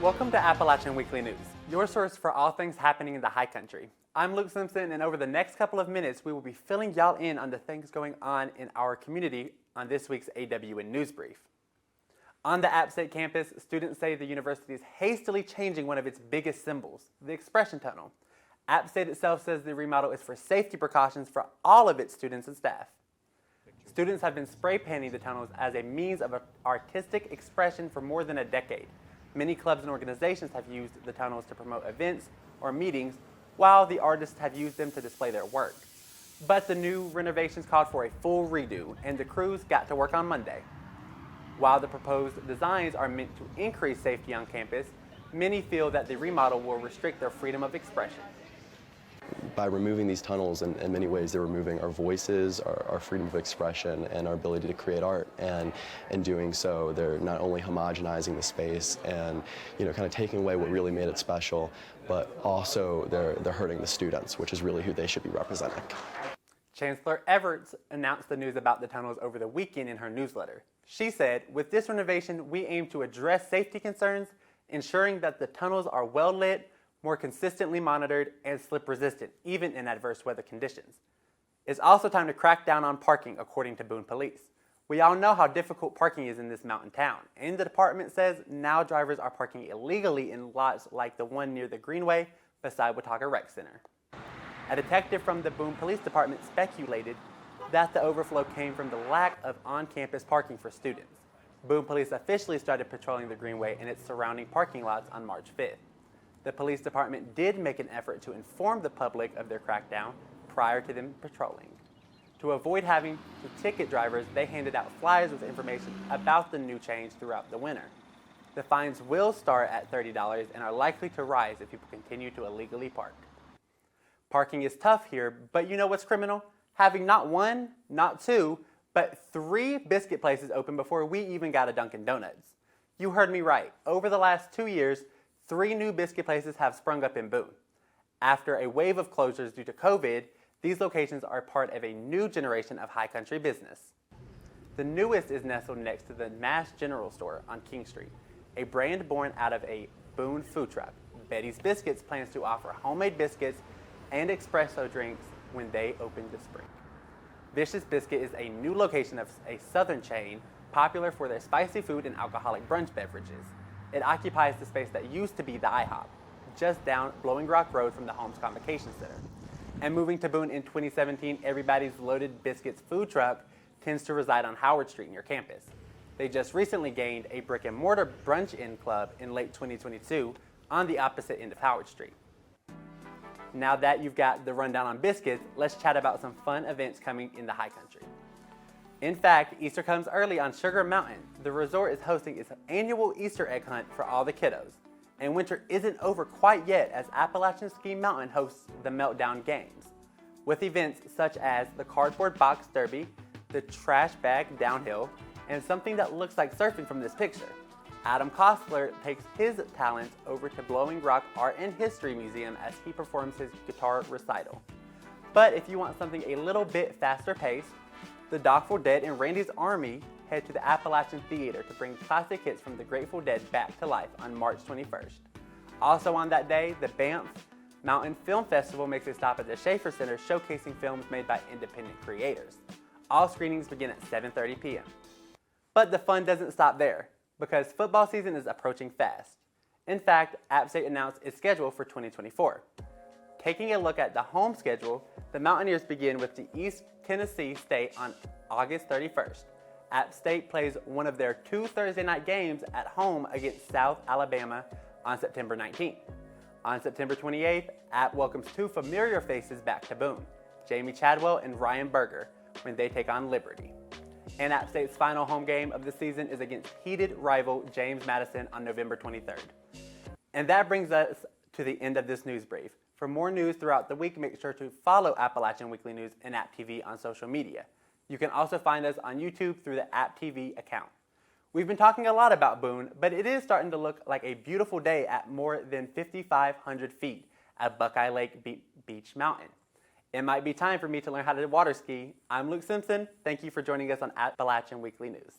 Welcome to Appalachian Weekly News, your source for all things happening in the high country. I'm Luke Simpson, and over the next couple of minutes, we will be filling y'all in on the things going on in our community on this week's AWN News Brief. On the App State campus, students say the university is hastily changing one of its biggest symbols, the expression tunnel. App State itself says the remodel is for safety precautions for all of its students and staff. Students have been spray painting the tunnels as a means of artistic expression for more than a decade. Many clubs and organizations have used the tunnels to promote events or meetings, while the artists have used them to display their work. But the new renovations called for a full redo, and the crews got to work on Monday. While the proposed designs are meant to increase safety on campus, many feel that the remodel will restrict their freedom of expression. By removing these tunnels, in many ways, they're removing our voices, our freedom of expression, and our ability to create art. And in doing so, they're not only homogenizing the space and kind of taking away what really made it special, but also they're hurting the students, which is really who they should be representing. Chancellor Everts announced the news about the tunnels over the weekend in her newsletter. She said, "With this renovation, we aim to address safety concerns, ensuring that the tunnels are well lit, more consistently monitored, and slip resistant, even in adverse weather conditions." It's also time to crack down on parking, according to Boone Police. We all know how difficult parking is in this mountain town, and the department says now drivers are parking illegally in lots like the one near the Greenway beside Watauga Rec Center. A detective from the Boone Police Department speculated that the overflow came from the lack of on-campus parking for students. Boone Police officially started patrolling the Greenway and its surrounding parking lots on March 5th. The police department did make an effort to inform the public of their crackdown prior to them patrolling. To avoid having to ticket drivers, they handed out flyers with information about the new change throughout the winter. The fines will start at $30 and are likely to rise if people continue to illegally park. Parking is tough here, but you know what's criminal? Having not one, not two, but 3 biscuit places open before we even got a Dunkin' Donuts. You heard me right. Over the last 2 years, 3 new biscuit places have sprung up in Boone. After a wave of closures due to COVID, these locations are part of a new generation of high country business. The newest is nestled next to the Mass General Store on King Street, a brand born out of a Boone food truck. Betty's Biscuits plans to offer homemade biscuits and espresso drinks when they open this spring. Vicious Biscuit is a new location of a southern chain popular for their spicy food and alcoholic brunch beverages. It occupies the space that used to be the IHOP, just down Blowing Rock Road from the Holmes Convocation Center. And moving to Boone in 2017, Everybody's Loaded Biscuits food truck tends to reside on Howard Street near campus. They just recently gained a brick and mortar brunch-in club in late 2022 on the opposite end of Howard Street. Now that you've got the rundown on biscuits, let's chat about some fun events coming in the high country. In fact, Easter comes early on Sugar Mountain. The resort is hosting its annual Easter egg hunt for all the kiddos. And winter isn't over quite yet as Appalachian Ski Mountain hosts the Meltdown Games, with events such as the Cardboard Box Derby, the Trash Bag Downhill, and something that looks like surfing from this picture. Adam Kostler takes his talents over to Blowing Rock Art and History Museum as he performs his guitar recital. But if you want something a little bit faster paced, the Dockful Dead and Randy's Army head to the Appalachian Theater to bring classic hits from the Grateful Dead back to life on March 21st. Also on that day, the Banff Mountain Film Festival makes a stop at the Schaefer Center showcasing films made by independent creators. All screenings begin at 7:30 p.m. But the fun doesn't stop there, because football season is approaching fast. In fact, App State announced its schedule for 2024. Taking a look at the home schedule, the Mountaineers begin with the East Tennessee State on August 31st. App State plays one of their 2 Thursday night games at home against South Alabama on September 19th. On September 28th, App welcomes 2 familiar faces back to Boone, Jamie Chadwell and Ryan Berger, when they take on Liberty. And App State's final home game of the season is against heated rival James Madison on November 23rd. And that brings us to the end of this news brief. For more news throughout the week, make sure to follow Appalachian Weekly News and App TV on social media. You can also find us on YouTube through the App TV account. We've been talking a lot about Boone, but it is starting to look like a beautiful day at more than 5,500 feet at Buckeye Lake Beach Mountain. It might be time for me to learn how to water ski. I'm Luke Simpson. Thank you for joining us on Appalachian Weekly News.